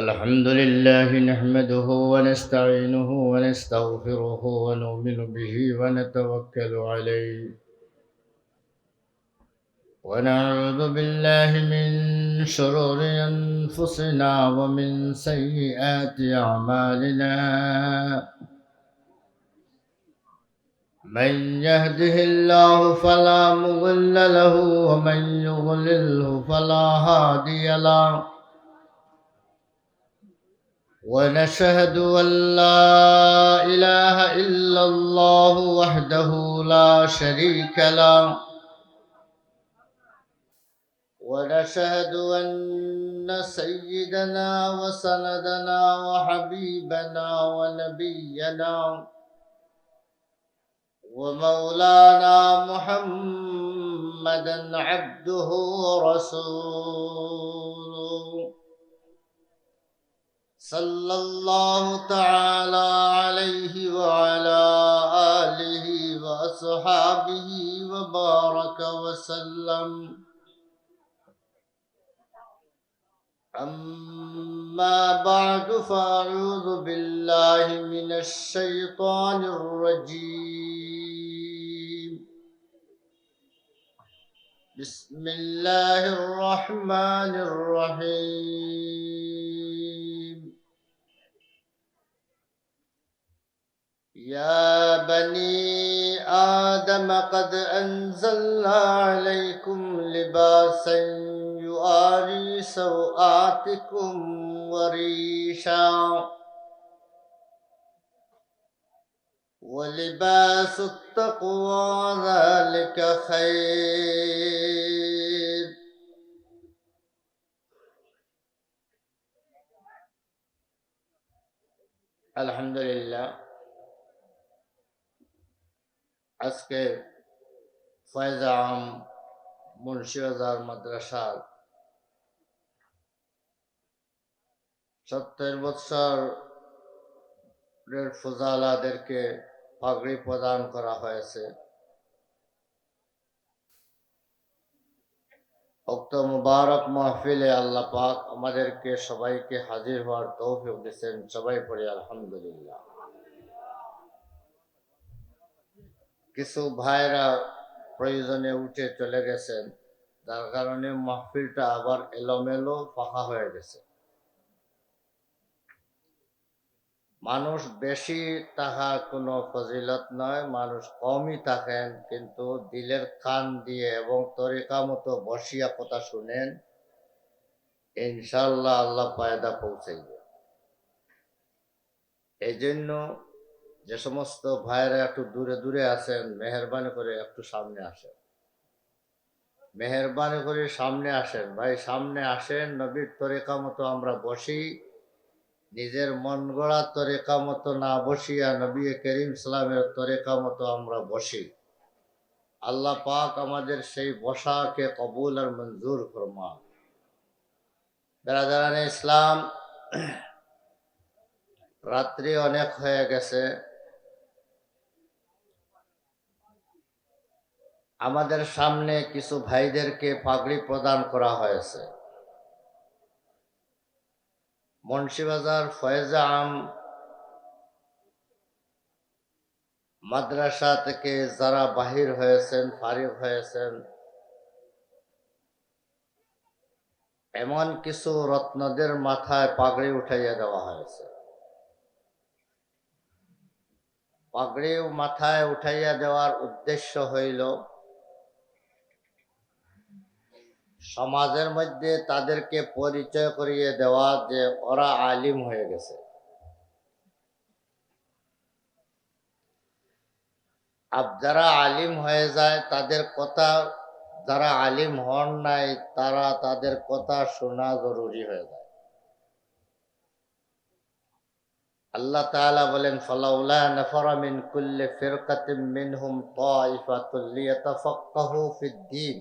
الحمد لله نحمده ونستعينه ونستغفره ونؤمن به ونتوكل عليه ونعوذ بالله من شرور أنفسنا ومن سيئات أعمالنا من يهده الله فلا مضل له ومن يضلله فلا هادي له ونشهد أن لا إله إلا الله وحده لا شريك له ونشهد أن سيدنا وسندنا وحبيبنا ونبينا ومولانا محمدا عبده ورسوله صلى الله تعالى عليه وعلى آله وأصحابه وبارك وسلم أما بعد فأعوذ بالله من الشيطان الرجيم بسم الله الرحمن الرحيم يا بني آدم قد أنزلنا عليكم لباسا يواري سوآتكم وريشا ولباس التقوى ذلك خير الحمد لله আজকে ফয়েজ আম মুন্সিবাজার মাদ্রাসার 70 বৎসরের ফুজালাদেরকে পাগড়ি প্রদান করা হয়েছে। উক্ত মুবারক মাহফিলে আল্লাহ পাক আমাদেরকে সবাইকে হাজির হওয়ার তৌফিক দিয়েছেন। সবাই পড়ি আলহামদুলিল্লাহ। কিছু ভাইরা প্রয়োজনে উঠে চলে গেছেন, যার কারণে মাহফিলটা আবার এলোমেলো ফাঁকা হয়ে গেছে। মানুষ বেশি থাকা কোনো ফজিলত নয়, মানুষ কমই থাকেন, কিন্তু দিলের কান দিয়ে এবং তরিকা মতো বসিয়া কথা শুনেন, ইনশাআল্লাহ আল্লাহ ফায়দা পৌঁছাইবে। এই জন্য যে সমস্ত ভাইরা একটু দূরে দূরে আছেন, মেহরবানি করে একটু সামনে আসেন, মেহরবানি করে সামনে আসেন। ভাই সামনে আসেন, নবীর তরিকা মতো আমরা বসি, নিজের মন গড়া তরিকা মতো না বসিয়া নবী করিম সাল্লামের তরিকা মতো আমরা বসি। আল্লাহ পাক আমাদের সেই বসাকে কবুল আর মঞ্জুর ফরমান। বেরাদারানে ইসলাম, রাত্রি অনেক হয়ে গেছে। আমাদের সামনে কিছু ভাইদেরকে পাগড়ি প্রদান করা হয়েছে। মুন্সিবাজার ফয়েজ আম মাদ্রাসা থেকে যারা বাহির হয়েছেন, ফারিগ হয়েছেন, এমন কিছু রত্নদের মাথায় পাগড়ি উঠাইয়া দেওয়া হয়েছে। পাগড়ি মাথায় উঠাইয়া দেওয়ার উদ্দেশ্য হইল সমাজের মধ্যে তাদেরকে পরিচয় করিয়ে দেওয়া যে ওরা আলিম হয়ে গেছে। আর যারা আলিম হয়ে যায় তাদের কথা, যারা আলিম হন নাই তাদের কথা শোনা জরুরি হয়ে যায়। আল্লাহ তাআলা বলেন, ফালাউলা নাফারা মিন কুল্লি ফিরকাতিন মিনহুম তাইফাতুল লিয়াতাফাক্কাহু ফিদ-দীন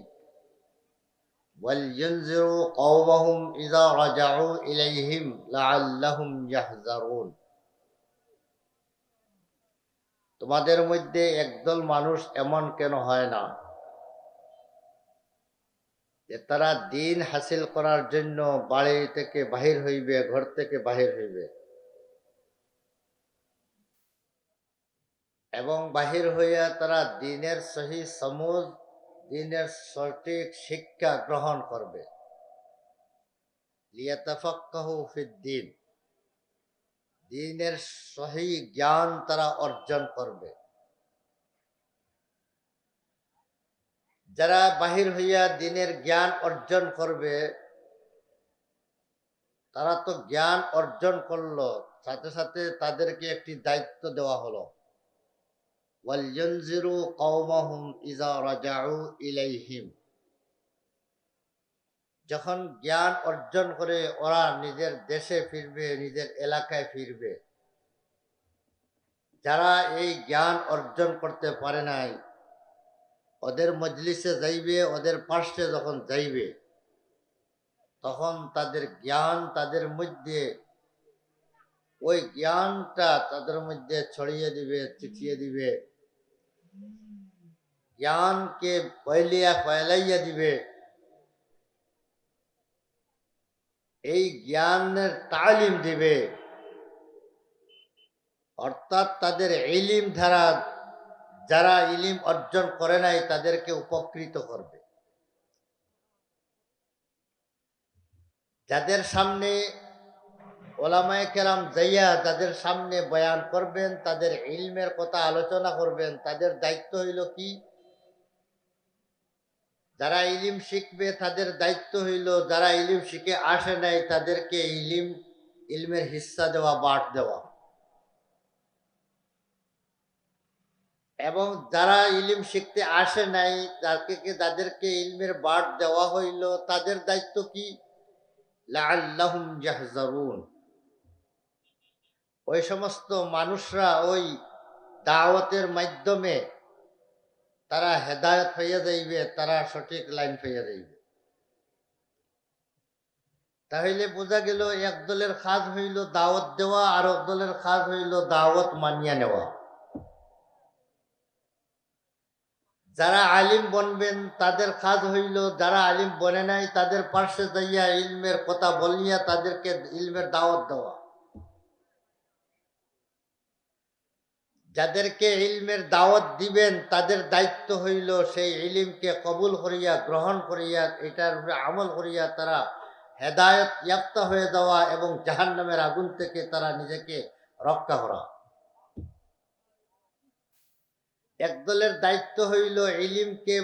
ওয়ালইউনজিরু কওমাহুম ইযা রাজাউ ইলাইহিম লাআল্লাহুম ইয়াহযারুন। তোমাদের মধ্যে একদল মানুষ এমন কেন হয় না যে তারা দিন হাসিল করার জন্য বাড়ি থেকে বাহির হইবে, ঘর থেকে বাহির হইবে, এবং বাহির হইয়া তারা দিনের সহি সমুজ, দিনের সঠিক শিক্ষা গ্রহণ করবে। লিয়াতাফাক্কাহু ফিদ্দীন, দিনের সহি জ্ঞান তারা অর্জন করবে। যারা বাহির হইয়া দিনের জ্ঞান অর্জন করবে, তারা তো জ্ঞান অর্জন করলো, সাথে সাথে তাদেরকে একটি দায়িত্ব দেওয়া হলো, ওয়ালইউনজিরু কওমাহুম ইযা রাজাউ ইলাইহিম। যখন জ্ঞান অর্জন করে ওরা নিজের দেশে ফিরবে, নিজের এলাকায় ফিরবে, যারা এই জ্ঞান অর্জন করতে পারে নাই, ওদের মজলিসে যাইবে, ওদের পার্শ্বে যখন যাইবে, তখন তাদের জ্ঞান তাদের মধ্যে, ওই জ্ঞানটা তাদের মধ্যে ছড়িয়ে দিবে, চিঠিয়ে দিবে, জ্ঞানকে ফেলাইয়া দিবে। এই জ্ঞানের তালিম দিবে, অর্থাৎ তাদের ইলিম ধারা, যারা ইলিম অর্জন করে নাই তাদেরকে উপকৃত করবে। যাদের সামনে ওলামায়ে কেরাম যাইয়া তাদের সামনে বয়ান করবেন, তাদের ইলমের কথা আলোচনা করবেন, তাদের দায়িত্ব হইল কি? যারা ইলিম শিখবে তাদের দায়িত্ব হইল, যারা ইলিম শিখে আসে নাই তাদেরকে ইলমের হিস্সা দেওয়া, বাঁট দেওয়া। এবং যারা ইলিম শিখতে আসে নাই তাদেরকে ইলমের বাঁট দেওয়া হইল, তাদের দায়িত্ব কি? লাআল্লাহুম ইয়াহযারুন। ওই সমস্ত মানুষরা ওই দাওয়াতের মাধ্যমে তারা হেদায়েত হইয়া যাইবে, তারা সঠিক লাইন হইয়া যাইবে। তাহলে বোঝা গেল এক দলের কাজ হইল দাওয়াত দেওয়া, আর এক দলের কাজ হইল দাওয়াত মানিয়া নেওয়া। যারা আলিম বনবেন তাদের কাজ হইল, যারা আলিম বনে নাই তাদের পার্শ্বে যাইয়া ইলমের কথা বলিয়া তাদেরকে ইলমের দাওয়াত দেওয়া। যাদেরকে ইলমের দাওয়াত দিবেন তাদের দায়িত্ব হইল সেই ইলিমকে কবুল করিয়া, গ্রহণ করিয়া, এটার উপরে আমল করিয়া তারা হেদায়েত ইয়াফতা হয়ে যাওয়া এবং জাহান্নামের আগুন থেকে তারা নিজেকে রক্ষা করা। এক দলের দায়িত্ব হইল ইলিমকে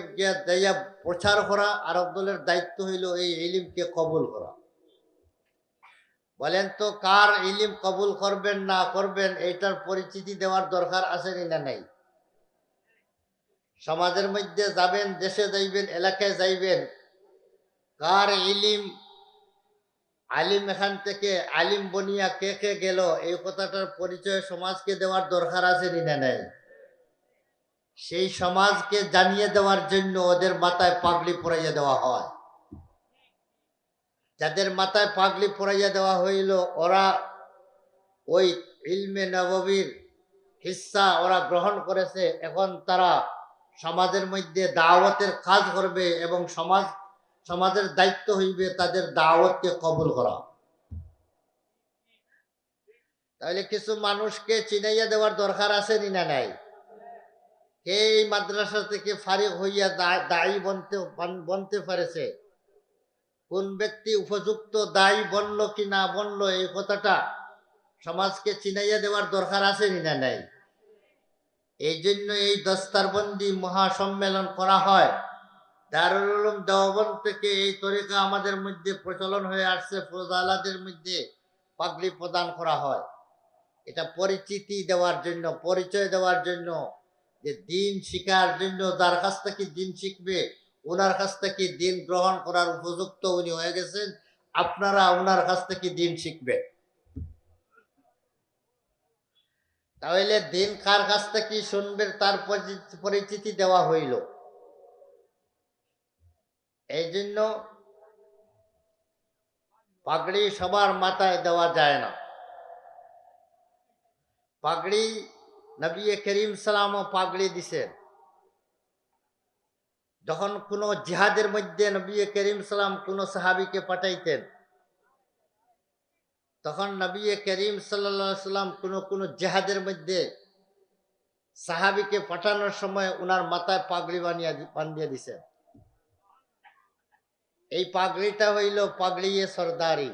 দিয়া প্রচার করা, আর এক দলের দায়িত্ব হইল এই ইলিমকে কবুল করা। বলেন তো কার ইলিম কবুল করবেন না করবেন এইটার পরিচিতি দেওয়ার দরকার আছে না নাই? সমাজের মধ্যে যাবেন, দেশে যাইবেন, এলাকায় যাইবেন, কার ইলিম, আলিম এখান থেকে আলিম বনিয়া কে কে গেল, এই কথাটার পরিচয় সমাজকে দেওয়ার দরকার আছে না নাই? সেই সমাজকে জানিয়ে দেওয়ার জন্য ওদের মাথায় পাগড়ি পরাইয়া দেওয়া হয়। যাদের মাথায় পাগড়ি পরাইয়া দেওয়া হইল, ওরা ওই ইলমে নববীর হিস্সা ওরা গ্রহণ করেছে। এখন তারা সমাজের মধ্যে দাওয়াতের কাজ করবে এবং সমাজের দায়িত্ব হইবে তাদের দাওয়াতকে কবুল করা। তাহলে কিছু মানুষকে চিনাইয়া দেওয়ার দরকার আছে না নাই? এই মাদ্রাসা থেকে ফারিগ হইয়া দায়ী বনতে পারেছে, কোন ব্যক্তি উপযুক্ত দায়ী বনল কি না বনল, এই কথাটা সমাজকে চিনাইয়া দেওয়ার দরকার আছে না নাই? এই জন্য এই দস্তারবন্দি মহাসম্মেলন করা হয়। দারুল উলুম দেওবন্দ থেকে এই তরিকা আমাদের মধ্যে প্রচলন হয়ে আসছে। ফজলাদের মধ্যে পাগড়ি প্রদান করা হয়, এটা পরিচিতি দেওয়ার জন্য, পরিচয় দেওয়ার জন্য, যে দিন শিখার জন্য যার কাছ থেকে দিন শিখবে ওনার কাছ থেকে দিন গ্রহণ করার উপযুক্ত উনি হয়ে গেছেন, আপনারা ওনার কাছ থেকে দিন শিখবে। তাহলে দিন কার কাছ থেকে শুনবে তার পরিচিতি দেওয়া হইল। এই জন্য পাগড়ি সবার মাথায় দেওয়া যায় না। পাগড়ি নবী করিম সালামও পাগড়ি দিছেন। যখন কোনো জিহাদের মধ্যে নবী করিম সাল্লাম কোনো সাহাবীকে পাঠাইতেন, তখন নবী করিম সাল্লাল্লাহু আলাইহি সাল্লাম কোনো জিহাদের মধ্যে সাহাবীকে পাঠানোর সময় উনার মাথায় পাগড়ি বান্ধিয়ে দিছেন। এই পাগড়িটা হইল পাগড়িয়ে সরদারি।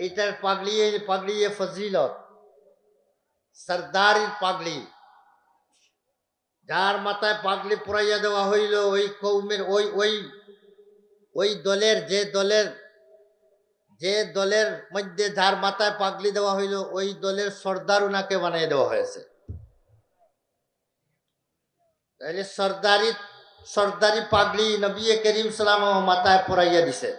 এটার পাগড়িয়ে ফজিলত, সরদারির পাগড়ি। যার মাথায় পাগড়ি পরাইয়া দেওয়া হইল ওই কৌমের ওই দলের যে দলের মধ্যে যার মাথায় পাগড়ি দেওয়া হইল ওই দলের সর্দার উনাকে বানিয়ে দেওয়া হয়েছে। তাহলে সর্দারি পাগড়ি নবী করিম সাল্লাল্লাহু আলাইহি ওয়াসাল্লাম মাথায় পরাইয়া দিছে।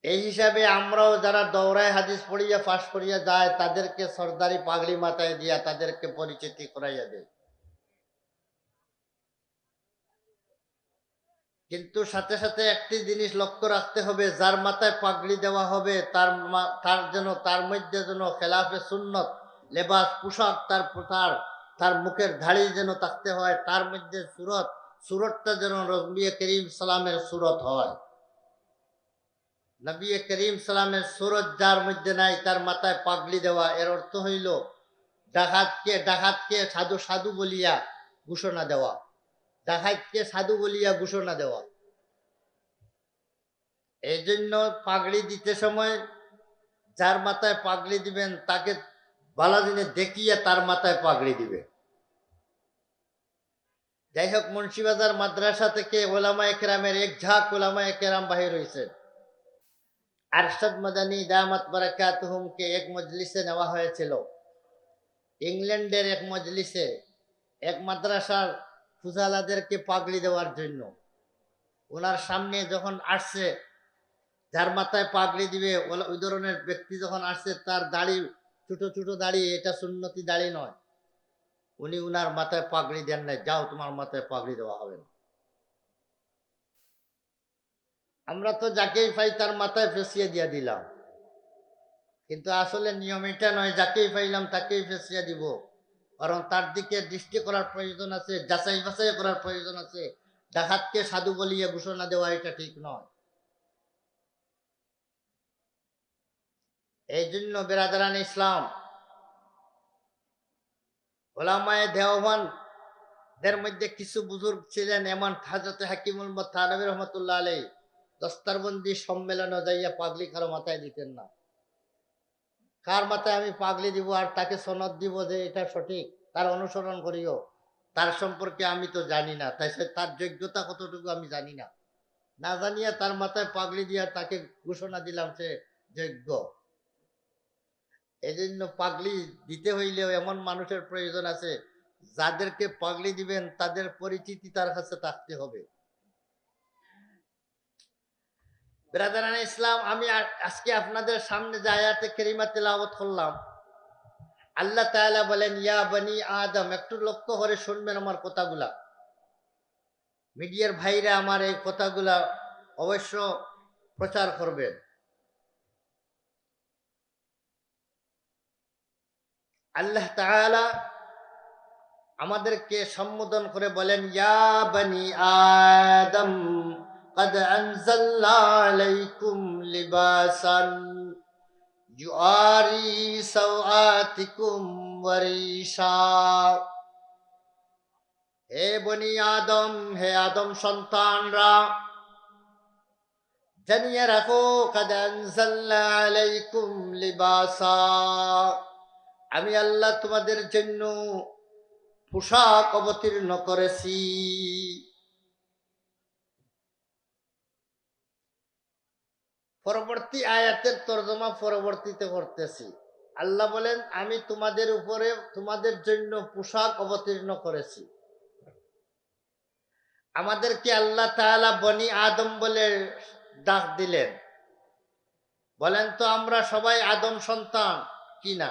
এই হিসাবে আমরাও যারা দৌড়ায় হাদিস পড়িয়া ফাঁস করিয়া যায় তাদেরকে সর্দারি পাগড়ি মাথায় দিয়া তাদেরকে পরিচিতি করাইয়া দেয়। কিন্তু সাথে সাথে একটি জিনিস লক্ষ্য রাখতে হবে, যার মাথায় পাগড়ি দেওয়া হবে তার মধ্যে যেন খেলাফে সুন্নত লেবাস পোশাক, তার মুখের ধাড়ি যেন থাকতে হয়, তার মধ্যে সুরতটা যেন নবী করিম সালামের সুরত হয়। নবী করিম সালামের সুরত যার মধ্যে নাই তার মাথায় পাগড়ি দেওয়া, এর অর্থ হইল ডাকাতকে সাধু বলিয়া ঘোষণা দেওয়া, ডাকাতকে সাধু বলিয়া ঘোষণা দেওয়া। এই জন্য পাগড়ি দিতে সময় যার মাথায় পাগড়ি দিবেন তাকে ভালো দিনে দেখিয়ে তার মাথায় পাগড়ি দিবে। যাই হোক, মুন্সিবাজার মাদ্রাসা থেকে ওলামায়ে কেরামের এক ঝাঁক ওলামায়ে কেরাম বাহির হয়েছে। আরশাদ মাদানী দামাত বারাকাতুহুমকে এক মজলিসে নেওয়া হয়েছিল। ইংল্যান্ডের এক মজলিসে এক মাদ্রাসার ফুজালাদেরকে পাগড়ি দেওয়ার জন্য ওনার সামনে যখন আসছে, যার মাথায় পাগড়ি দিবে ওই ধরনের ব্যক্তি যখন আসছে, তার দাড়ি ছোট দাড়ি, এটা সুন্নতি দাড়ি নয়। উনি উনার মাথায় পাগড়ি দেন নাই, যাও তোমার মাথায় পাগড়ি দেওয়া হবে না। আমরা তো যাকেই পাই তার মাথায় ফেসিয়ে দিয়ে দিলাম, কিন্তু আসলে নিয়ম এটা নয় যাকেই পাইলাম তাকেই ফেসিয়ে দিব, কারণ তার দিকে দৃষ্টি করার প্রয়োজন আছে, যাচাই বাছাই করার প্রয়োজন আছে। ডাকাতকে সাধু বলিয়ে ঘোষণা দেওয়া এটা ঠিক নয়। এই জন্য বেরাদারান ইসলাম, ওলামায়ে দেওবন্দের মধ্যে কিছু বুজুর্গ ছিলেন এমন, হযরত হাকিমুল উম্মত থানভী রহমাতুল্লাহ আলাইহি দস্তারবন্দি সম্মেলনে যাইয়া পাগড়ি কারো মাথায় দিতেন না। কার মাথায় আমি পাগড়ি দিব আর তাকে সনদ দিব যে এটা সঠিক, তার অনুসরণ করিও, তার সম্পর্কে আমি তো জানি না, তাই তার যোগ্যতা কতটুকু আমি জানি না, না জানিয়া তার মাথায় পাগড়ি দিয়া তাকে ঘোষণা দিলাম সে যোগ্য। এই জন্য পাগড়ি দিতে হইলেও এমন মানুষের প্রয়োজন আছে, যাদেরকে পাগড়ি দিবেন তাদের পরিচিতি তার কাছে থাকতে হবে। ব্রাদারান ইসলাম, আমি আজকে আপনাদের সামনে যে আয়াতে কারিমা তেলাওয়াত করলাম, আল্লাহ তাআলা বলেন ইয়া বনি আদম, একটু লক্ষ্য করে শুনবেন আমার কথাগুলা। মিডিয়ার ভাইরা আমার এই কথাগুলা অবশ্য প্রচার করবেন। আল্লাহ তাআলা আমাদেরকে সম্বোধন করে বলেন ইয়া বনি আদম قد أنزلنا عليكم لباسا يواري سوآتكم وريشا। হে বনি আদম, হে আদম সন্তানরা, জানিয়ে রাখো قد أنزلنا عليكم لباسا, আমি আল্লাহ তোমাদের জন্য পোশাক অবতীর্ণ করেছি। পরবর্তী আয়াতের তরজমা পরবর্তীতে করতেছি। আল্লাহ বলেন আমি তোমাদের জন্য পোশাক অবতীর্ণ করেছি। আমাদেরকে আল্লাহ তাআলা বনি আদম বলে ডাক দিলেন। বলেন তো আমরা সবাই আদম সন্তান কিনা?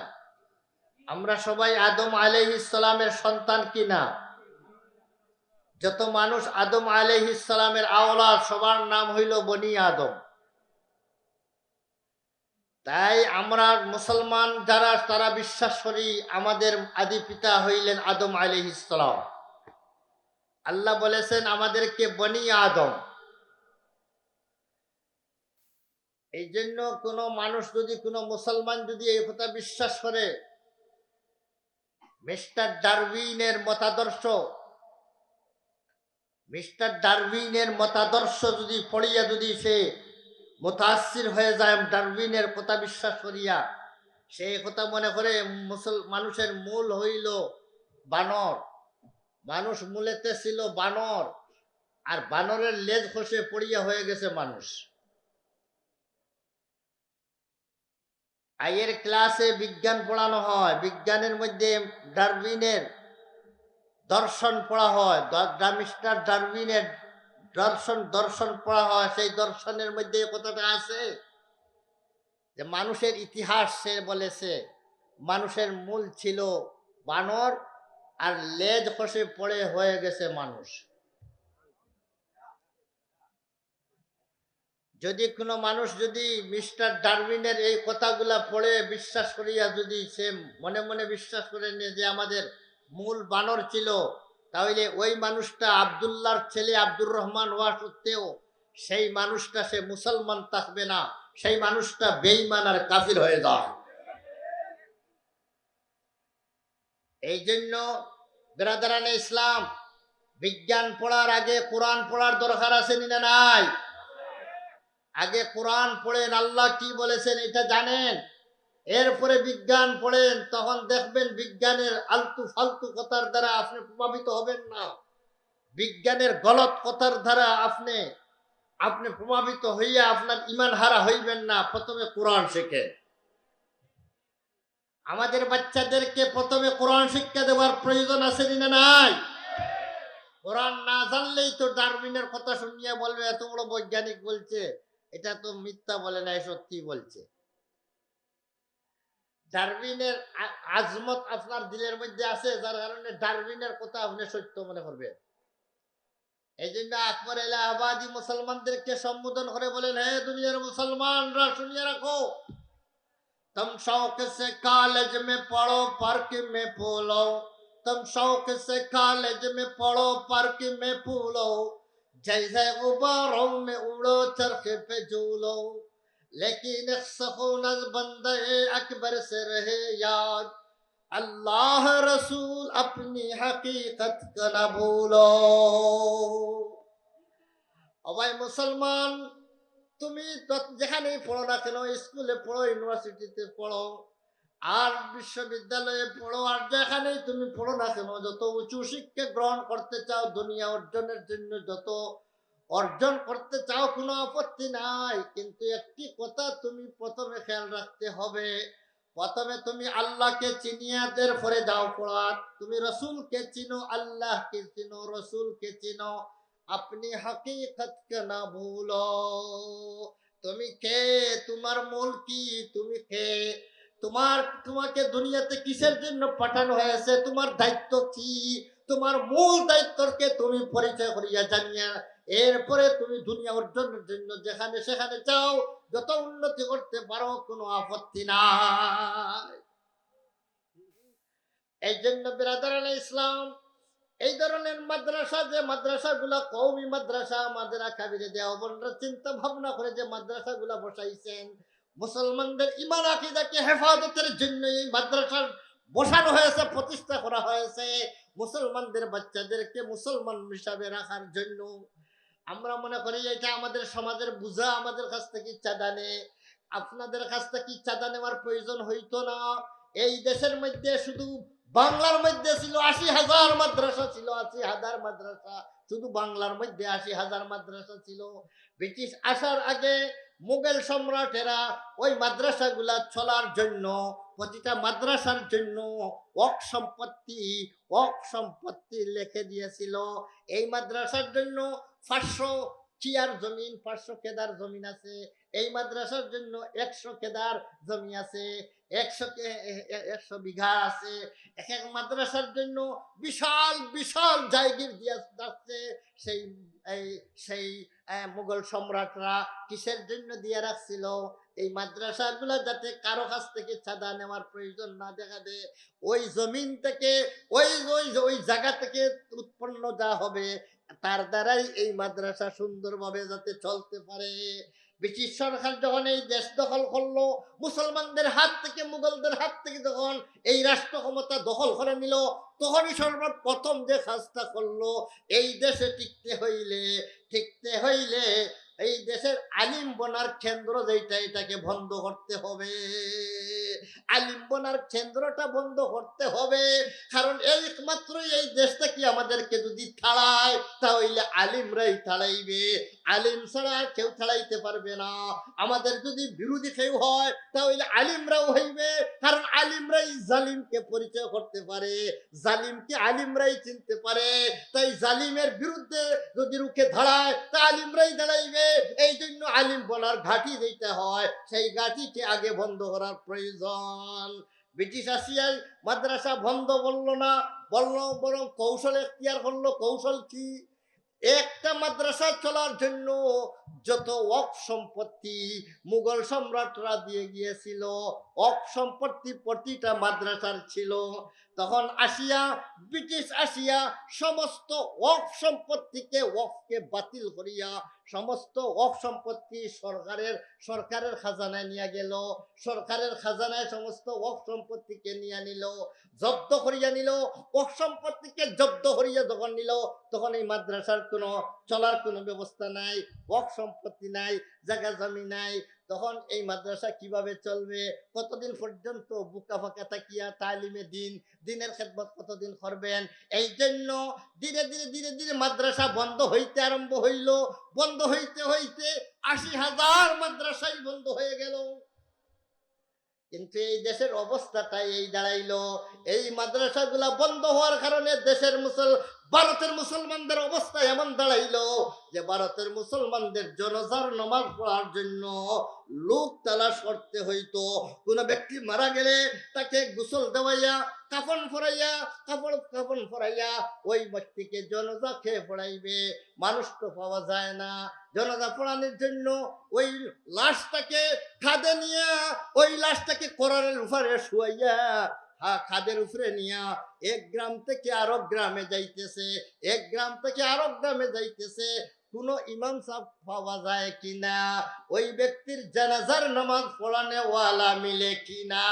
আমরা সবাই আদম আলাইহিস সালামের সন্তান কিনা? যত মানুষ আদম আলাইহিস সালামের আওলাদ সবার নাম হইল বনি আদম। তাই আমরা মুসলমান যারা তারা বিশ্বাস করি আমাদের আদি পিতা হইলেন আদম আলাইহিস সালাম। আল্লাহ বলেছেন আমাদেরকে বনি আদম। এই জন্য কোনো মানুষ যদি কোনো মুসলমান যদি এই কথা বিশ্বাস করে, মিস্টার ডারউইনের মতাদর্শ যদি পড়িয়া যদি সে মুতাআসসির হয়ে যায় ডারউইনের কথা বিশ্বাস করিয়া, সে কথা মনে করে মানুষের মূল হইল বানর, মানুষ মূলেতে ছিল বানর, আর বানরের লেজ খসে পড়িয়া হয়ে গেছে মানুষ। আইয়ের ক্লাসে বিজ্ঞান পড়ানো হয়, বিজ্ঞানের মধ্যে ডারউইনের দর্শন পড়া হয়, মিস্টার ডারউইনের দর্শন পড়া হয়। সেই দর্শনের মধ্যে কথাটা আছে যে মানুষের ইতিহাস সে বলেছে মানুষের মূল ছিল বানর, আর লেজ খসে পড়ে হয়ে গেছে মানুষ। যদি কোনো মানুষ যদি মিস্টার ডারউইনের এই কথাগুলা পড়ে বিশ্বাস করিয়া যদি সে মনে মনে বিশ্বাস করে নিয়ে যে আমাদের মূল বানর ছিল, তাহলে ওই মানুষটা আব্দুল্লাহর ছেলে আব্দুর রহমান হওয়া সত্ত্বেও সেই মানুষটা সে মুসলমান থাকবে না, সেই মানুষটা বেঈমান আর কাফির হয়ে যায়। এই জন্য বেরাদারানে ইসলাম, বিজ্ঞান পড়ার আগে কোরআন পড়ার দরকার আছে না নাই? আগে কোরআন পড়েন, আল্লাহ কি বলেছেন এটা জানেন, এরপরে বিজ্ঞান পড়েন। তখন দেখবেন বিজ্ঞানের আলতু ফালতু কথার দ্বারা আপনি প্রভাবিত হবেন না, বিজ্ঞানের গলত কথার দ্বারা আপনি প্রভাবিত হইয়া আপনার ঈমান হারা হইবেন না। প্রথমে কোরআন শেখেন। আমাদের বাচ্চাদেরকে প্রথমে কোরআন শিক্ষা দেওয়ার প্রয়োজন আছে না নাই? কোরআন না জানলেই তো ডারউইনের কথা শুনিয়া বলবে এত বড় বৈজ্ঞানিক বলছে, এটা তো মিথ্যা বলে নাই, সত্যি বলছে। ডারউইনের আজমত আপনার দিলের মধ্যে আছে, যার কারণে ডারউইনের কথা আপনি সত্য মনে করবেন। এই জন্য আকবর এলাহাবাদী মুসলমানদেরকে সম্বোধন করে বলেন, হে দুনিয়ার মুসলমানরা শুনিয়ে রাখো, तुम शौक से कॉलेज में पढ़ो पार्क में फूलो, तुम शौक से कॉलेज में पढ़ो पार्क में फूलो, जैसे गुब्बारों में उड़ो चरखे पे झूलो, लेकिन एक सकूनत बंदे अकबर से रहे याद, अल्लाह रसूल अपनी हकीकत का न भूलो। ও ভাই মুসলমান, তুমি যেখানেই পড়ো না কেন, স্কুলে পড়ো, ইউনিভার্সিটিতে পড়ো, আর বিশ্ববিদ্যালয়ে পড়ো, আর যেখানেই তুমি পড়ো না কেন, যত উঁচু শিক্ষা গ্রহণ করতে চাও, দুনিয়া অর্জনের জন্য যত অর্জন করতে চাও, কোনো আপত্তি নাই। কিন্তু একটি কথা তুমি প্রথমে খেয়াল রাখতে হবে, প্রথমে তুমি আল্লাহকে চিনিয়া এরপরে যাও পড়া। তুমি রসুলকে চিনো, আল্লাহকে চিনো, রসুলকে চিনো, अपनी हकीकत के ना भूलो। তুমি কে, তোমার মূল কি, তুমি কে, তোমাকে দুনিয়াতে কিসের জন্য পাঠানো হয়েছে, তোমার দায়িত্ব কি, তোমার মূল দায়িত্বকে তুমি পরিচয় করিয়া জানিয়া এরপরে তুমি দুনিয়া অর্জনের জন্য যেখানে সেখানে যাও, যত উন্নতি করতে পারো, কোনো আপত্তি নাই। এই জন্য বিরাদারানে ইসলাম, এই ধরনের মাদ্রাসা, যে মাদ্রাসাগুলা কওমি মাদ্রাসা, আমাদের আকাবিরে দেওবন্দরা চিন্তা ভাবনা করে যে মাদ্রাসাগুলা বসাইছেন, মুসলমানদের ঈমান আকীদাকে হেফাজতের জন্য এই মাদ্রাসা বসানো হয়েছে, প্রতিষ্ঠা করা হয়েছে, মুসলমানদের বাচ্চাদেরকে মুসলমান হিসাবে রাখার জন্য। আমরা মনে করি এটা আমাদের সমাজের বোঝা, আমাদের কাছ থেকে চাঁদা নেয়। আপনাদের কাছ থেকে চাঁদা নেওয়ার প্রয়োজন হইতো না। এই দেশের মধ্যে শুধু বাংলার মধ্যে ছিল ৮০,০০০ মাদ্রাসা, ছিল ৮০,০০০ মাদ্রাসা, শুধু বাংলার মধ্যে ৮০,০০০ মাদ্রাসা ছিল। ব্রিটিশ আসার আগে মুঘল সম্রাটেরা ওই মাদ্রাসাগুলা চলার জন্য, প্রতিটা মাদ্রাসার জন্য ওয়াকফ সম্পত্তি লিখে দিয়েছিল। এই মাদ্রাসার জন্য ৫০০ চিয়ার জমিন 500 কেদার জমিন আছে, এই মাদ্রাসার জন্য 100 কেদার জমি আছে, 100 বিঘা আছে। এক এক মাদ্রাসার জন্য বিশাল বিশাল জায়গির দিয়ে যাচ্ছে। সেই এই সেই মুঘল সম্রাটরা কিসের জন্য দিয়ে রাখছিল? এই মাদ্রাসাগুলো যাতে কারো কাছ থেকে চাঁদা নেওয়ার প্রয়োজন না দেখা দেয়, ওই জমিন থেকে ওই ওই ওই জায়গা থেকে উৎপন্ন যা হবে তার দ্বারাই এই মাদ্রাসা সুন্দরভাবে যাতে চলতে পারে। ব্রিটিশ সরকার যখন এই দেশ দখল করলো, মুসলমানদের হাত থেকে, মুঘলদের হাত থেকে যখন এই রাষ্ট্র ক্ষমতা দখল করে নিল, তখনই সর্বপ্রথম যে কাজটা করলো, এই দেশে টিকতে হইলে এই দেশের আলিম বনার কেন্দ্র যেটা, এটাকে বন্ধ করতে হবে। আলিম বনার কেন্দ্রটা বন্ধ করতে হবে, কারণ একমাত্র এই দেশটা কি আমাদেরকে যদি থাড়ায়, তাহলে আলিমরাই থাড়াইবে, আলিম ছাড়া আর কেউ থাড়াইতে পারবে না। আমাদের যদি বিরোধী কেউ হয়, তাহলে আলিমরাও হইবে, কারণ আলিমরাই জালিমকে পরিচয় করতে পারে, জালিমকে আলিমরাই চিনতে পারে। তাই জালিমের বিরুদ্ধে যদি রুখে দাঁড়ায়, তা আলিমরাই দাঁড়াইবে। এই জন্য আলিম বলার ঘাঁটি যেতে হয়, সেই ঘাঁটিকে আগে বন্ধ করার প্রয়োজন। ব্রিটিশ আসিয়ায় মাদ্রাসা বন্ধ বললো না, বললো বরং কৌশল এখতিয়ার করলো। কৌশল কি? একটা মাদ্রাসা চলার জন্য যত ওয়াকফ সম্পত্তি মুঘল সম্রাটরা দিয়ে গিয়েছিল, ওয়াকফ সম্পত্তি প্রতিটা মাদ্রাসার ছিল। তখন ব্রিটিশ আসিয়া সমস্ত ওয়াকফ সম্পত্তিকে, ওয়াকফকে বাতিল করিয়া সমস্ত ওয়াকফ সম্পত্তি সরকারের খাজানায় নিয়ে গেল। সরকারের খাজানায় সমস্ত ওয়াকফ সম্পত্তিকে নিয়ে নিল, জব্দ করিয়া নিল। ওয়াকফ সম্পত্তিকে জব্দ করিয়া যখন নিল, তখন এই মাদ্রাসার কোনো চলার কোনো ব্যবস্থা নাই, ওয়াকফ সম্পত্তি নাই, জায়গা জমি নাই। তখন এই মাদ্রাসা কিভাবে চলবে? কতদিন পর্যন্ত বুকা ফাঁকা থাকিয়া তালিমে দিনের খেদমত কতদিন করবেন? এই জন্য ধীরে ধীরে ধীরে ধীরে মাদ্রাসা বন্ধ হইতে আরম্ভ হইল। বন্ধ হইতে হইতে 80,000 মাদ্রাসাই বন্ধ হয়ে গেল। কিন্তু এই দেশের অবস্থাটাই এই দাঁড়াইলো, এই মাদ্রাসাগুলা বন্ধ হওয়ার কারণে ভারতের মুসলমানদের অবস্থা এমন দাঁড়াইলো যে ভারতের মুসলমানদের জনজার নামাজ পড়ার জন্য লোক তালাশ করতে হইতো। কোন ব্যক্তি মারা গেলে তাকে গোসল দেওয়াইয়া, কাফন ফরাইয়া ওই ব্যক্তিকে জনজা খেয়ে পড়াইবে। মানুষ তো পাওয়া যায় না, জনজা পড়ানোর জন্য ওই লাশটাকে খাদে নিয়ে, ওই লাশটাকে কোরআনের উপরে শুয়াইয়া খাদের উপরে নিয়া এক গ্রাম থেকে আরেক গ্রামে যাইতেছে, এক গ্রাম থেকে আরেক গ্রামে যাইতেছে। কোন ইমাম সাহেব পাওয়া যায় কিনা, ওই ব্যক্তির জানাজার নামাজ পড়ানে ওয়ালা মিলে কিনা।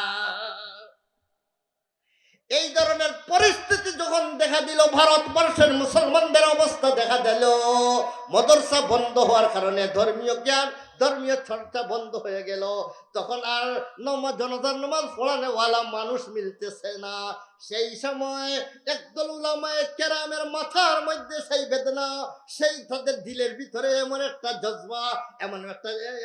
এই ধরনের পরিস্থিতি যখন দেখা দিল, ভারতবর্ষের মুসলমানদের অবস্থা দেখা দিল, মাদ্রাসা বন্ধ হওয়ার কারণে ধর্মীয় জ্ঞান, ধর্মীয় চর্চা বন্ধ হয়ে গেল। তখন আর জনতার নামাজ পড়ানে ওয়ালা মানুষ মিলতেছে না। সেই সময় একদল উলামায়ে কেরামের মাথার মধ্যে সেই বেদনা, সেই তাদের দিলের ভিতরে এমন একটা জজবা, এমন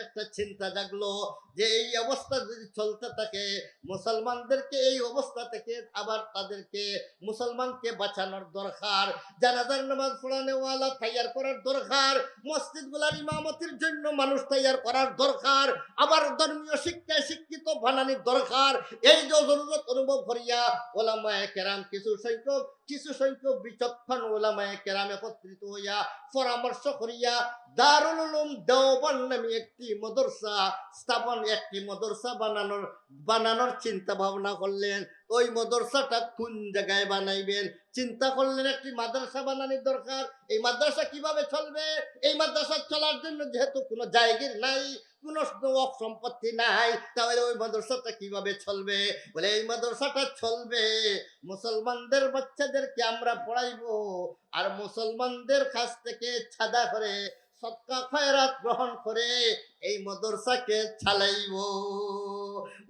একটা চিন্তা জাগলো যে এই অবস্থা যদি চলতে থাকে, মুসলমানদেরকে এই অবস্থা থেকে আবার তাদেরকে মুসলমানকে বাঁচানোর দরকার, জানাজার নামাজ পড়ানে ওয়ালা তৈয়ার করার দরকার, মসজিদগুলার ইমামতির জন্য মানুষ তৈয়ার করার দরকার, আবার ধর্মীয় শিক্ষায় শিক্ষিত বানানোর দরকার। এই যে জরুরত অনুভব করিয়া ওলামায়ে কেরাম কিছু সংখ্যক বিচক্ষণ ওলামায়ে কেরাম একত্রিত হইয়া পরামর্শ করিয়া দারুল উলুম দেওবন্দ নামে একটি মাদ্রাসা বানানোর চিন্তা ভাবনা করলেন। ওই মাদ্রাসাটা কোন জায়গায় বানাইবেন চিন্তা করলেন। একটি মাদ্রাসা বানানোর দরকার। এই মাদ্রাসা কিভাবে চলবে? এই মাদ্রাসা চলার জন্য যেহেতু কোনো জায়গির নাই, কোন ওয়াকফ সম্পত্তি নাই, তাহলে ওই মাদ্রাসাটা কিভাবে চলবে? বলে এই মাদ্রাসাটা চলবে, মুসলমানদের বাচ্চাদেরকে আমরা পড়াইবো, আর মুসলমানদের কাছ থেকে চাঁদা করে, সদকা খয়রাত গ্রহণ করে এই মাদ্রাসাকে চালাইবো।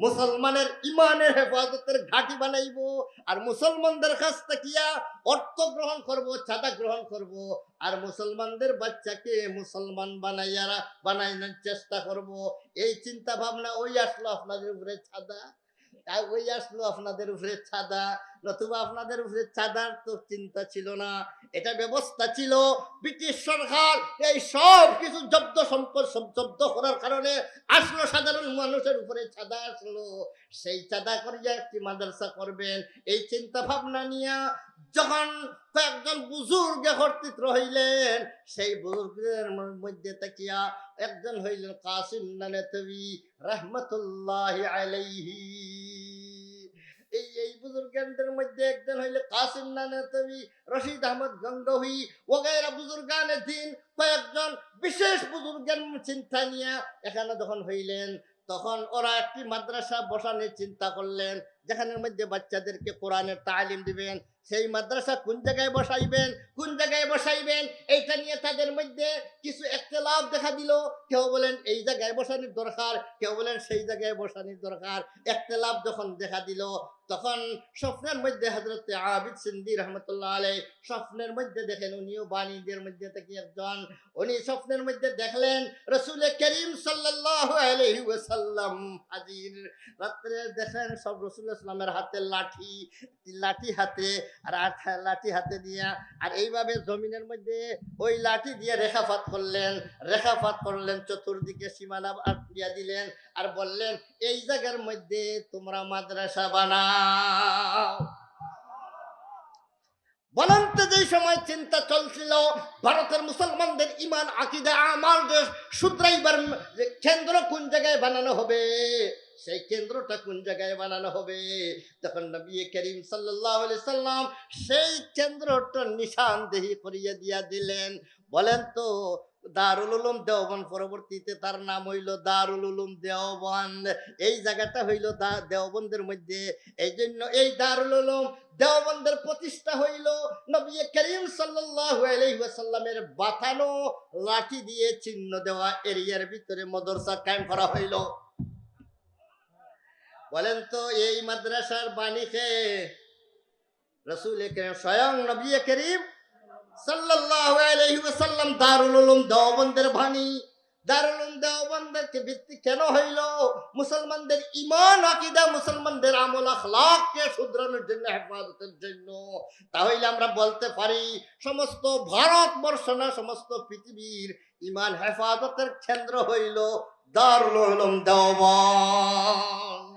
মুসলমানের ইমানের হেফাজতের ঘাঁটি বানাইবো, আর মুসলমানদের কাছ থেকে অর্থ গ্রহণ করব, চাঁদা গ্রহণ করব, আর মুসলমানদের বাচ্চাকে মুসলমান বানানোর চেষ্টা করব। এই চিন্তা ভাবনা ওই আসলো আপনাদের উপরে ছাদা। নতুবা আপনাদের উপরে চাঁদার তো চিন্তা ছিল না। এটা ব্যবস্থা ছিল ব্রিটিশ সরকার এই সব কিছু জব্দ সম্পদ সব জব্দ করার কারণে আসলো সাধারণ মানুষের উপরে চাঁদা আসলো। সেই চাঁদা করিয়া একটি মাদ্রাসা করবেন এই চিন্তা ভাবনা নিয়ে যখন কয়েকজন বুজুর্গ কর্তৃত্ব হইলেন, সেই বুজুর্গের মধ্যে তাকিয়া একজন হইলেন কাসিম নানতবি রহমতুল্লাহি আলাইহি। এই বুজুর্গানদের মধ্যে একজন হইলে কাসিম নানতবি, রশিদ আহমদ গঙ্গোহী ওগাইরা বুজুর্গানে দিন কয়েকজন বিশেষ বুজুর্গের চিন্তা নিয়ে এখানে যখন হইলেন, তখন ওরা একটি মাদ্রাসা বসানোর চিন্তা করলেন যেখানের মধ্যে বাচ্চাদেরকে কোরআনের তালিম দিবেন। সেই মাদ্রাসা কোন জায়গায় বসাইবেন, কোন জায়গায় বসাইবেন, এইটা নিয়ে তাদের মধ্যে কিছু ইখতিলাফ দেখা দিল। কেউ বলেন এই জায়গায় বসানোর দরকার, কেউ বলেন সেই জায়গায় বসানোর দরকার। ইখতিলাফ যখন দেখা দিল, তখন স্বপ্নের মধ্যে হযরত আবিদ সিন্দি রহমতুল্লাহ আলাইহি স্বপ্নের মধ্যে দেখেন, উনিও বাণীদের মধ্যে থেকে একজন, উনি স্বপ্নের মধ্যে দেখলেন রাসূল করিম সাল্লাল্লাহু আলাইহি ওয়াসাল্লাম হাজির। রাত্রে দেখেন সব রাসূল সাল্লামের হাতে লাঠি, লাঠি হাতে, আর লাঠি হাতে দিয়া আর এইভাবে জমিনের মধ্যে ওই লাঠি দিয়ে রেখাপাত করলেন, রেখাপাত করলেন, চতুর্দিকে সীমানা দিয়া দিলেন আর বললেন এই জায়গার মধ্যে তোমরা মাদ্রাসা বানাও। বলেন তো যেই সময় চিন্তা চলছিল ভারতের মুসলমানদের ইমান আকীদা আমাল শুধরাইবার কেন্দ্র কোন জায়গায় বানানো হবে, সেই কেন্দ্রটা কোন জায়গায় বানানো হবে, তখন নবী করিম সাল্লাল্লাহু আলাইহি সাল্লাম সেই কেন্দ্রটা নিশানদেহি করিয়ে দিয়া দিলেন। বলেন তো দারুল উলুম দেওবন্দ, পরবর্তীতে তার নাম হইল দারুল উলুম দেওবন্দ। এই জায়গাটা হইল দেওবন্দের মধ্যে। এই জন্য এই দারুল উলুম দেওবন্দের প্রতিষ্ঠা হইল নবী করিম সাল্লাল্লাহু আলাইহি ওয়াসাল্লামের বাতানো লাঠি দিয়ে চিহ্ন দেওয়া এরিয়ার ভিতরে মাদ্রাসা কায়েম করা হইল। বলেন তো এই মাদ্রাসার বাণী কে? রাসূল করিম স্বয়ং নবী করিম সাল্লাল্লাহু আলাইহি ওয়াসাল্লাম। দারুল উলুম দেওবন্দের বাণী। দারুল উলুম দেওবন্দের ভিত্তি কেন হইল? মুসলমানদের ঈমান আকীদা, মুসলমানদের আমল আখলাককে শুধরানোর জন্য, হেফাজতের জন্য। তাহলে আমরা বলতে পারি সমস্ত ভারতবর্ষ না, সমস্ত পৃথিবীর ঈমান হেফাজতের কেন্দ্র হইল দারুল উলুম দেওবন্দ।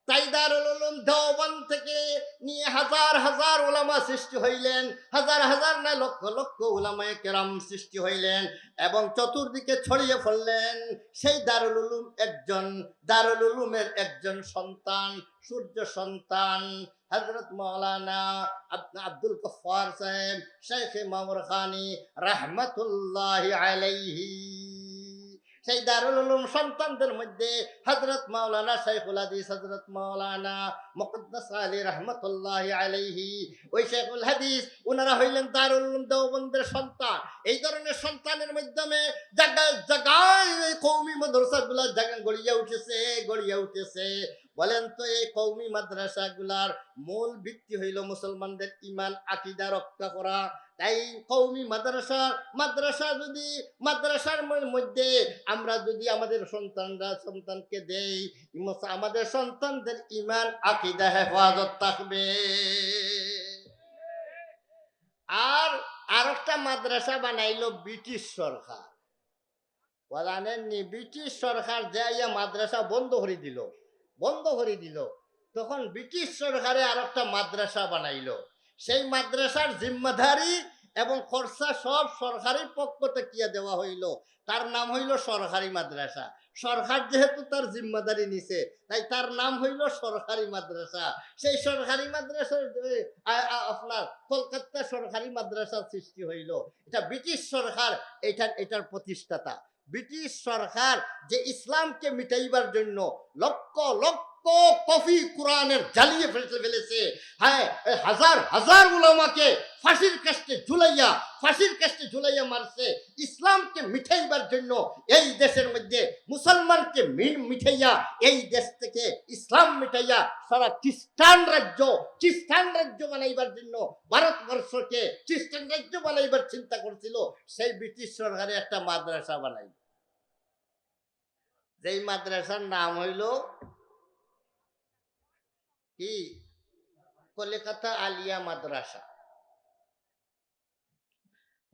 তাই দারুল উলুম দেওবন্দ থেকে নিয়ে হাজার হাজার উলামা সৃষ্টি হইলেন, হাজার হাজার না লক্ষ লক্ষ উলামায়ে কেরাম সৃষ্টি হইলেন এবং চতুর্দিকে ছড়িয়ে পড়লেন। সেই দারুল উলুম দারুল উলুমের একজন সন্তান, সূর্য সন্তান হযরত মাওলানা আব্দুল গফফার সাহেব শেখ মামুরখানী রহমতুল্লাহি আলাইহি। সেই দারুল উলুম সন্তানদের মধ্যে হযরত মাওলানা শাইখুল হাদিস হযরত মাওলানা মুকদ্দাস আলী রহমতুল্লাহি আলাইহি, ওই শাইখুল হাদিস ওনারা হইলেন দারুল উলুম দেওবন্দের সন্তান। এই ধরনের সন্তানের মাধ্যমে জায়গায় জায়গায় কওমি মাদ্রাসাগুলো গড়িয়া উঠেছে। বলেন তো এই কওমি মাদ্রাসাগুলার মূল ভিত্তি হইল মুসলমানদের ঈমান আকীদা রক্ষা করা। তাই কওমি মাদ্রাসা যদি মাদ্রাসার মধ্যে আমরা যদি আমাদের সন্তানকে দেই, আমাদের সন্তানদের ঈমান আকীদা হেফাজত থাকবে। আর একটা মাদ্রাসা বানাইলো ব্রিটিশ সরকার। জানেননি ব্রিটিশ সরকার যাইয়া মাদ্রাসা বন্ধ করে দিল। তখন ব্রিটিশ সরকারে আর একটা মাদ্রাসা বানাইলো। সেই মাদ্রাসার জিম্মাদারি এবং খরচা সব সরকারি পক্ষ থেকে দেওয়া হইল। তার নাম হইল সরকারি মাদ্রাসা। সরকার যেহেতু তার জিম্মাদারি নিছে, তাই তার নাম হইল সরকারি মাদ্রাসা। সেই সরকারি মাদ্রাসার আপনার কলকাতা সরকারি মাদ্রাসার সৃষ্টি হইল। এটা ব্রিটিশ সরকার এটার প্রতিষ্ঠাতা। ব্রিটিশ সরকার যে ইসলামকে মিটাইবার জন্য লক্ষ লক্ষ কপি কোরআনের জ্বালিয়ে ফেলেছে। হ্যাঁ, হাজার হাজার উলামাকে ফাঁসির কাস্টে ঝুলাইয়া মারছে ইসলামকে মিঠাইবার জন্য। এই দেশের মধ্যে মুসলমানকে মিঠাইয়া, এই দেশ থেকে ইসলাম মিঠাইয়া সারা খ্রিস্টান রাজ্য বানাইবার জন্য, ভারতবর্ষকে খ্রিস্টান রাজ্য বানাইবার চিন্তা করছিল। সেই ব্রিটিশ সরকারে একটা মাদ্রাসা বানাইল, যেই মাদ্রাসার নাম হইল কি? কলিকাতা আলিয়া মাদ্রাসা।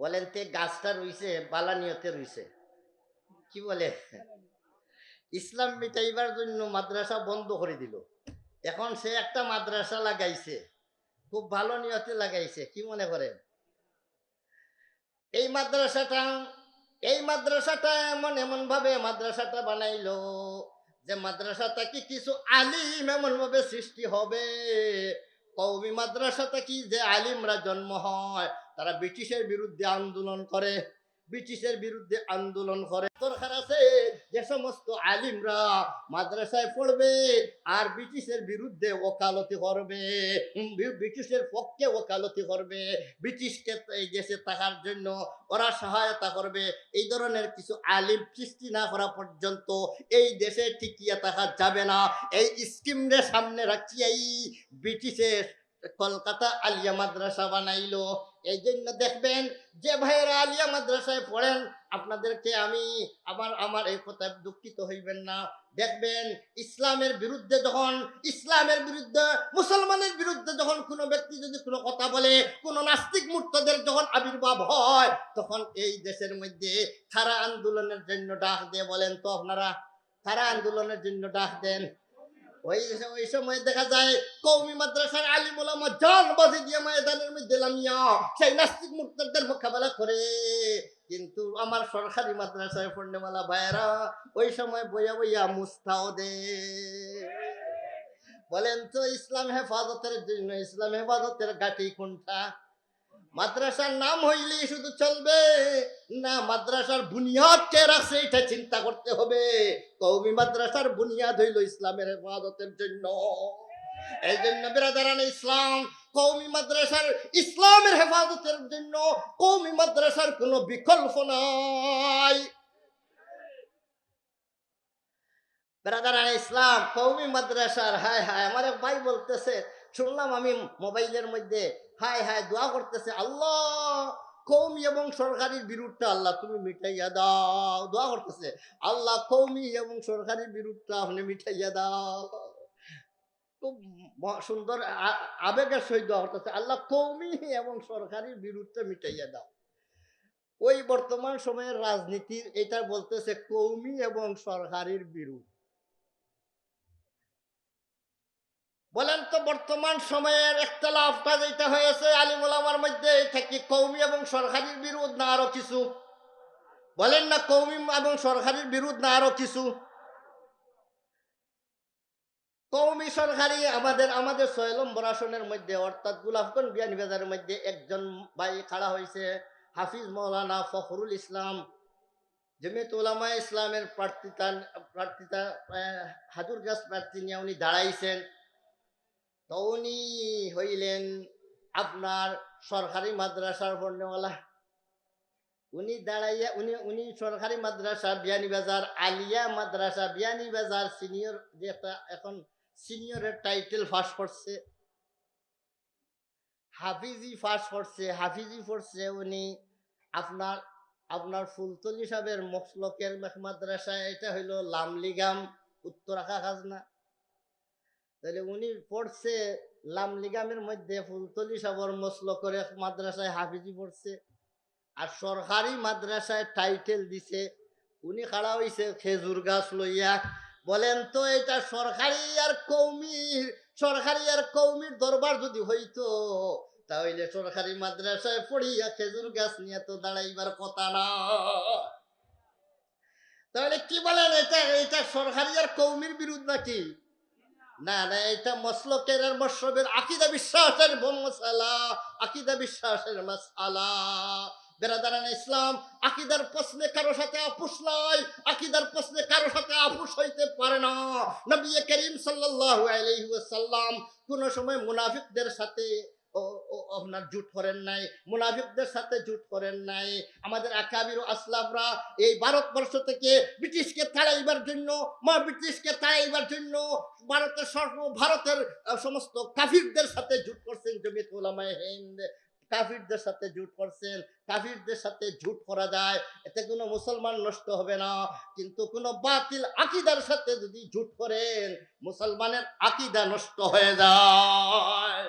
বলেন তে গাছটা রইছে বালা নিয়তে রইছে, কি বলে? ইসলাম মিটাইবার জন্য মাদ্রাসা বন্ধ করে দিল। এখন সে একটা মাদ্রাসা লাগাইছে, খুব ভালো নিয়তে লাগাইছে, কি মনে করেন? এই মাদ্রাসাটা এমন ভাবে মাদ্রাসাটা বানাইলো যে মাদ্রাসাটা কি কিছু আলিম এমন ভাবে সৃষ্টি হবে। কওমি মাদ্রাসাটা কি যে আলিমরা জন্ম হয়, তারা ব্রিটিশের বিরুদ্ধে আন্দোলন করে, দরকার আছে যে সমস্ত আলিমরা মাদ্রাসায় পড়বে আর ব্রিটিশের বিরুদ্ধে ওকালতি করবে, ব্রিটিশের পক্ষে ওকালতি করবে, ব্রিটিশকে এই দেশে থাকার জন্য ওরা সহায়তা করবে, এই ধরনের কিছু আলিম সৃষ্টি না করা পর্যন্ত এই দেশে টিকিয়ে থাকা যাবে না। এই স্কিমরে সামনে রাখছি এই ব্রিটিশের কলকাতা আলিয়া মাদ্রাসা বানাইলো। এই জন্য দেখবেন যে ভাইয়েরা আলিয়া মাদ্রাসায় পড়েন, আপনাদেরকে আমি আমার এই কথায় দুঃখিত হইবেন না। দেখবেন ইসলামের বিরুদ্ধে মুসলমানের বিরুদ্ধে যখন কোনো ব্যক্তি যদি কোনো কথা বলে, কোনো নাস্তিক মুর্তদের যখন আবির্ভাব হয়, তখন এই দেশের মধ্যে খাড়া আন্দোলনের জন্য ডাক দিয়ে, বলেন তো আপনারা খাড়া আন্দোলনের জন্য ডাক দেন। ওই সময় দেখা যায় কওমি মাদ্রাসার আলিম ওলামা জান বাজি দিয়ে ময়দানের মধ্যে নামিয়া সেই নাস্তিক মুর্তদের মোকাবেলা করে। কিন্তু আমার সরকারি মাদ্রাসায় পড়নেওয়ালা ভাইয়েরা ওই সময় বইয়া মুস্তাও দে। বলেন তো ইসলাম হেফাজতের জন্য, ইসলাম হেফাজতের গাটি কোনটা? মাদ্রাসার নাম হইলেই শুধু চলবে না, মাদ্রাসার বুনিয়াদ কে রাখছে এটা চিন্তা করতে হবে। কওমি মাদ্রাসার বুনিয়াদ হইল ইসলামের হেফাজতের জন্য। এই জন্য বিরাদারান ইসলাম, কওমি মাদ্রাসার ইসলামের হেফাজতের জন্য কওমি মাদ্রাসার কোনো বিকল্প নাই। বিরাদারান ইসলাম, কওমি মাদ্রাসার হায় আমার এক ভাই বলতেছে, শুনলাম আমি মোবাইলের মধ্যে, হায় দোয়া করতেছে, আল্লাহ কওমি এবং সরকারি বিরোধটা আল্লাহ তুমি মিটাইয়া দাও। দোয়া করতেছে, আল্লাহ কওমি এবং সরকারি বিরোধটা আপনি মিটাইয়া দাও। খুব সুন্দর আবেগের সহিত দোয়া করতেছে, আল্লাহ কওমি এবং সরকারি বিরোধটা মিটাইয়া দাও। ওই বর্তমান সময়ের রাজনীতির এটা বলতেছে কওমি এবং সরকারির বিরোধ। বলেন তো বর্তমান সময়ের ইখতিলাফটা যেটা হয়েছে আলিম ওলামার মধ্যে, এটা কি কওমি এবং সরকারির বিরোধ না আরো কিছু? বলেন না, কওমি এবং সরকারির বিরোধ না আরো কিছু? কওমি সরকারি আমাদের 6 নম্বর আসনের মধ্যে, অর্থাৎ গোলাপগঞ্জ বিয়ানীবাজারের মধ্যে একজন ভাই খাড়া হয়েছে, হাফিজ মাওলানা ফখরুল ইসলাম, জমিয়ত উলামা ইসলামের প্রার্থিতা হাজুর গাছ প্রার্থী নিয়ে উনি দাঁড়াইছেন। তো উনি হইলেন আপনার সরকারি মাদ্রাসার পড়নেওয়ালা। উনি দাঁড়াইয়া উনি সরকারি মাদ্রাসা বিয়ানীবাজার আলিয়া মাদ্রাসা বিয়ানীবাজার সিনিয়র, যে একটা এখন সিনিয়রের টাইটেল ফাঁস করছে, হাফিজি পড়ছে উনি আপনার ফুলতলি সাহেবের মসলকের মাদ্রাসা, এটা হইল লামলিগাম উত্তরাখা খাজনা। তাহলে উনি পড়ছে লামলিগামের মধ্যে ফুলতলি সাহেবের মসলকের মাদ্রাসায় হাফিজি পড়ছে, আর সরকারি মাদ্রাসায় টাইটেল দিছে। উনি খাড়া হইছে খেজুর গাছ লইয়া। বলেন তো এটা সরকারি আর কওমির দরবার যদি হইতো, তাহলে সরকারি মাদ্রাসায় পড়িয়া খেজুর গাছ নিয়ে তো দাঁড়াইবার কথা না। তাহলে কি বলেন, এটা সরকারি আর কওমির বিরোধ নাকি? না, এটা মসলকের আর মশরবের আকীদা বিশ্বাসের মাসআলা। বেরাদারান ইসলাম, আকীদার প্রশ্নে কারো সাথে আপোষ নাই, আকীদার প্রশ্নে কারো সাথে আপোষ হইতে পারে না। নবী করিম সাল্লাল্লাহু আলাইহি ওয়াসাল্লাম কোন সময় মুনাফিকদের সাথে আপনার জুট করেন নাই, মুনাফিকদের সাথে জুট করেন নাই। আমাদের আকাবির আসলাফরা এই ভারতবর্ষ থেকে ব্রিটিশকে তাড়াইবার জন্য ভারতের সমস্ত কাফিরদের সাথে জুট করছেন। জমিয়ত উলামায়ে হিন্দ কাফিরদের সাথে জুট করছেন। কাফিরদের সাথে জুট করা যায়, এতে কোনো মুসলমান নষ্ট হবে না। কিন্তু কোনো বাতিল আকীদার সাথে যদি জুট করেন, মুসলমানের আকীদা নষ্ট হয়ে যায়।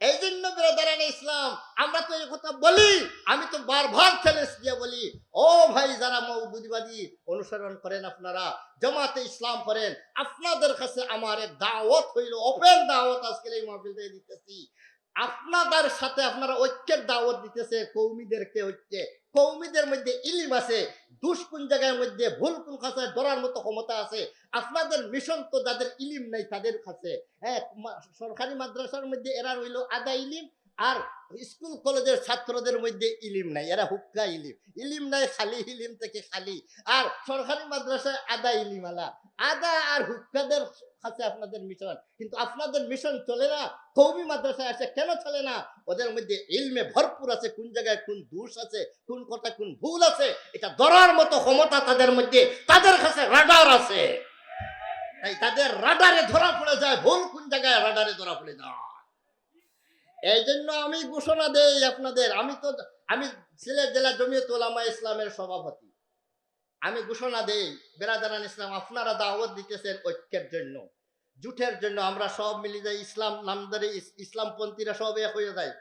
এই জন্য ব্রাদারান ইসলাম, আমরা তো এই কথা বলি, আমি তো বারবার চ্যালেঞ্জ দিয়ে বলি, ও ভাই যারা মওদুদিবাদী অনুসরণ করেন, আপনারা জামাতে ইসলাম করেন, আপনাদের কাছে আমার এক দাওয়াত হইল, ওপেন দাওয়াত আজকে এই মাহফিল থেকে দিতেছি। আপনাদের সাথে আপনারা ঐক্যের দাওয়াত দিতেছে, কৌমিদেরকে ঐক্যে। কৌমিদের মধ্যে ইলিম আছে, দুষ কোন জায়গার মধ্যে, ভুল কোন কাছে ধরার মতো ক্ষমতা আছে। আপনাদের মিশন তো যাদের ইলিম নাই তাদের কাছে। হ্যাঁ, সরকারি মাদ্রাসার মধ্যে এরা হইল আদা ইলিম, আর স্কুল কলেজের ছাত্রদের মধ্যে ইলিম নাই, এরা হুক্কা ইলিম। ইলিম নাই, খালি ইলিম থেকে খালি। আর সরকারি মাদ্রাসায় আদা ইলিম আলা, আদা আর হুক্কাদের কাছে আপনাদের মিশন। কিন্তু আপনাদের মিশন চলে না, কওমি মাদ্রাসায় আছে কেন চলে না? ওদের মধ্যে ইলমে ভরপুর আছে, কোন জায়গায় কোন দোষ আছে, কোন কথা কোন ভুল আছে, এটা ধরার মতো ক্ষমতা তাদের মধ্যে, তাদের কাছে রাডার আছে। তাই তাদের রাডারে ধরা পড়ে যায়, ভুল কোন জায়গায় রাডারে ধরা পড়ে যায়। এই জন্য আমি ঘোষণা দেই আপনাদের, আমি সিলেট জেলা জমিয়তুল উলামা ইসলামের সভাপতি। আমি ঘোষণা দেই, বেরাদারান ইসলাম, আপনারা দাওয়াত দিতেছেন ঐক্যের জন্য, জুটের জন্য। আমরা সব মিলে যাই, ইসলাম নামদারি ইসলামপন্থীরা সব এক হয়ে যায়।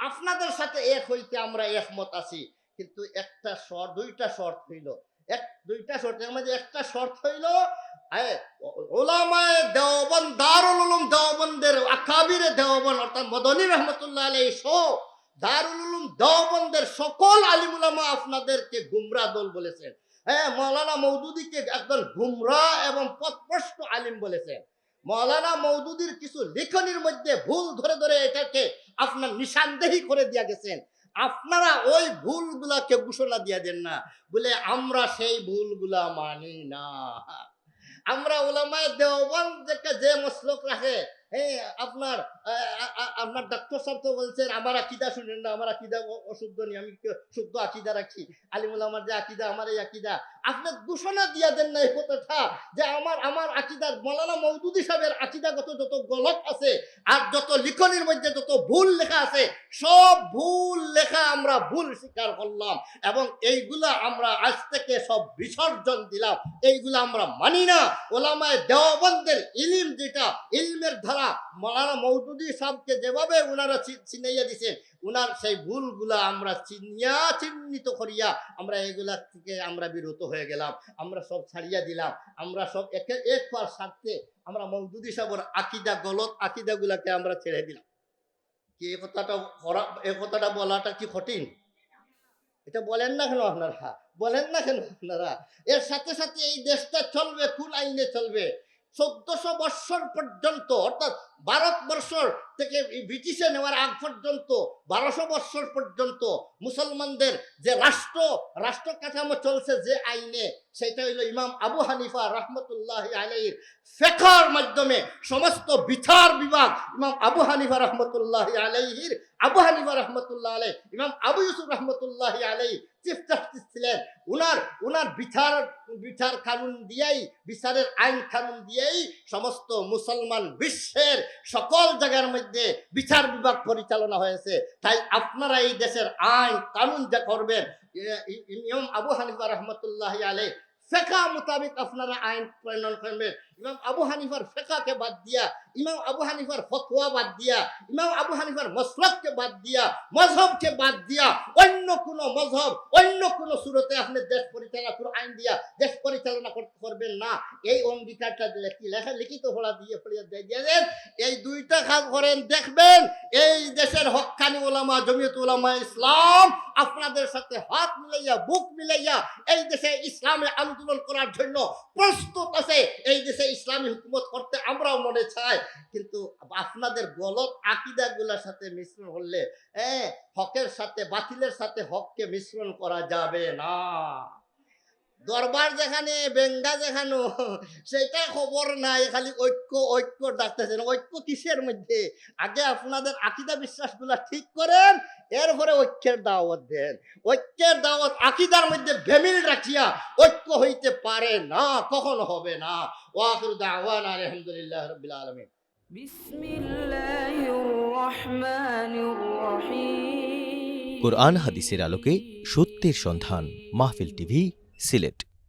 আপনাদের সাথে এক হইতে আমরা একমত আছি, কিন্তু একটা শর্ত, দুইটা শর্ত হইল, দুইটা শর্তের মধ্যে একটা শর্ত হইল, ওলামায়ে দেওবন্দ, দারুল উলুম দেওবন্দের আকাবিরে দেওবন্দ অর্থাৎ মদনী রহমতুল্লাহ আলাইহি সহ দারুল উলুম দেওবন্দের সকল আলিম উলামা আপনাদেরকে গুমরাহ দল বলেছেন। হ্যাঁ, মাওলানা মওদুদীকে একদল গুমরাহ এবং পথভ্রষ্ট আলিম বলেছেন। মাওলানা মওদুদীর কিছু লেখনির মধ্যে ভুল ধরে ধরে এটাকে আপনার নিশানদেহি করে দিয়া গেছেন। আপনারা ওই ভুলগুলাকে ঘোষণা দিয়া দেন না, বলে আমরা সেই ভুলগুলা মানি না। আমরা উলামায়ে দেওবন্দ যে মসলক রাখে, আপনার ডাক্তার সাহেব তো বলছেন আমার আকীদা শুনেন না, আমার আকীদা অশুদ্ধ নেই, আমি শুদ্ধ আকীদা রাখি, আলিম উলামার যে আকীদা আমার এই আকীদা। আপনি ঘোষণা দিয়া দেন না এই কথাটা যে আমার আকীদা, মাওলানা মওদুদী সাহেবের আকীদাগত যত গলত আছে আর যত লিখনির মধ্যে যত ভুল লেখা আছে, সব ভুল লেখা আমরা ভুল স্বীকার করলাম এবং এইগুলা আমরা আজ থেকে সব বিসর্জন দিলাম, এইগুলা আমরা মানি না। উলামায়ে দেওবন্দের ইলম, যেটা ইলমের ধারা, মাওলানা মওদুদী সাহেবকে যেভাবে ওনারা চিনাইয়া দিয়েছেন, ওনার সেই ভুলগুলা আমরা চিহ্নিত করিয়া আমরা এগুলা থেকে আমরা বিরত হয়ে গেলাম, আমরা সব ছাড়িয়া দিলাম, আমরা সব একবার স্বার্থে আমরা মওদুদী সাহেবের আকীদা, গলত আকীদাগুলাকে আমরা ছেড়ে দিলাম। কি এই কথাটা বলাটা কি কঠিন? এটা বলেন না কেন আপনারা? বলেন না কেন আপনারা? এর সাথে সাথে এই দেশটা চলবে কোন আইনে চলবে? 1400 বৎসর পর্যন্ত, অর্থাৎ ভারতবর্ষ থেকে ব্রিটিশে নেওয়ার আগ পর্যন্ত 1200 বৎসর পর্যন্ত মুসলমানদের যে রাষ্ট্র কাঠামো চলছে যে আইনে, সেটা হইল ইমাম আবু হানিফা রহমতুল্লাহি আলাইহির ফিকহের মাধ্যমে সমস্ত বিচার বিভাগ ইমাম আবু হানিফা রহমতুল্লাহি আলাইহির, আবু হানিফা রহমতুল্লাহ আলাইহি, ইমাম আবু ইউসুফ রহমতুল্লাহি আলাইহি চিফ জাস্টিস ছিলেন। উনার বিচার কানুন দিয়েই, বিচারের আইন কানুন দিয়েই সমস্ত মুসলমান বিশ্বের সকল জায়গার মধ্যে বিচার বিভাগ পরিচালনা হয়েছে। তাই আপনারা এই দেশের আইন কানুন যা করবেন, ইমাম আবু হানিফা রহমতুল্লাহি আলাইহি ফিকহ মোতাবেক আপনারা আইন প্রণয়ন করবেন। ইমাম আবু হানিফার ফিকহকে বাদ দিয়া, ইমাম আবু হানিফার ফতোয়া বাদ দিয়া, ইমাম আবু হানিফার মাসলাককে বাদ দিয়া, মযহবকে বাদ দিয়া অন্য কোন মযহব, অন্য কোন সুরতে আপনি দেশ পরিচালনা, কোন আইন দিয়া দেশ পরিচালনা করবেন না। এই অঙ্গীকারটা লিখিত হলা দিয়ে দেন। এই দুইটা কাজ করেন, দেখবেন এই দেশের হক্কানি উলামা জমিয়তুল উলামা ইসলাম আপনাদের সাথে হাত মিলাইয়া, বুক মিলাইয়া এই দেশে ইসলামে আন্দোলন করার জন্য প্রস্তুত আছে। এই দেশে ইসলামী হুকুমত করতে আমরাও মনে চাই, কিন্তু আপনাদের গলত আকীদাগুলোর সাথে মিশ্রণ হলে হকের সাথে বাতিলের সাথে হককে মিশ্রণ করা যাবে না। দরবার যেখানে বেঙ্গা যেখানো সেটা খবর নাই, খালি ঐক্য ডাকতেছেন। ঐক্য কিসের মধ্যে? আগে আপনাদের আকীদা বিশ্বাসগুলা ঠিক করেন, এরপরে ঐক্যের দাওয়াত দেন। ঐক্যের দাওয়াত আকীদার মধ্যে বেমিল রাখিয়া ঐক্য হইতে পারে না, কখনো হবে না। ওয়া আখিরু দাওয়ানা আলহামদুলিল্লাহি রাব্বিল আলামিন। বিসমিল্লাহির রহমানির রহিম। কোরআন হাদিসের আলোকে সত্যের সন্ধান, মাহফিল টিভি, সিলেট।